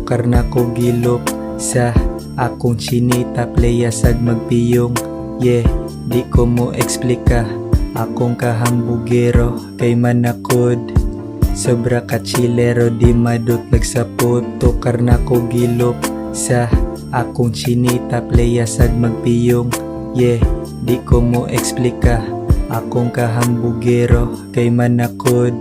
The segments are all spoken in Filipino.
Tukar na ko gilok sa akong Chinita, playa sag magpiyong. Yeah, di ko mo eksplika akong kahambugero kay manakod. Sobra ka chilero, di madutlag sa puto. Tukar na ko gilok sa akong Chinita, playa sag magpiyong. Yeah, di ko mo eksplika akong kahambugero kay manakod.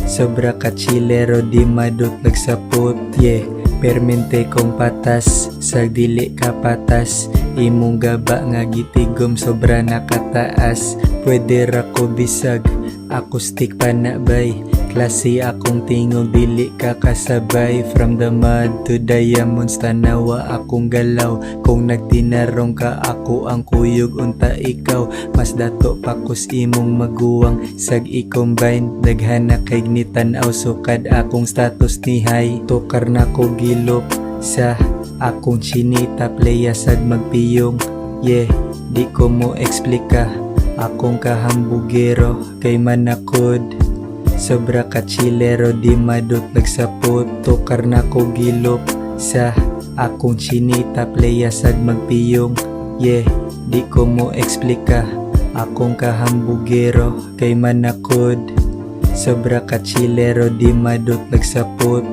Sobra ka chilero, di madutlag sa put. Yeah, permente kong patas, sag dili ka patas. Imong gaba nga gitigom, sobra nakataas. Pwede ra ko bisag, acoustic pa na bay. Klase akong tingog, dili ka kasabay. From the mud to diamonds, tanawa akong galaw. Kung nagtinarong ka, ako ang kuyog, unta ikaw. Mas dato pa kus imong maguwang, sag i-combine. Daghan na kay nitanaw, sukad akong status ni high. Tukar na ko gilok sa akong Chinita, playa sag magpiyong. Yeah, di ko mo eksplika akong kahambugero kay manakod. Sobra ka chilero, di madutlag sa put. Tukar na ko gilok sa akong Chinita, playa sag magpiyong. Yeah, di ko mo eksplika akong kahambugero kay manakod. Sobra ka chilero, di madutlag sa put.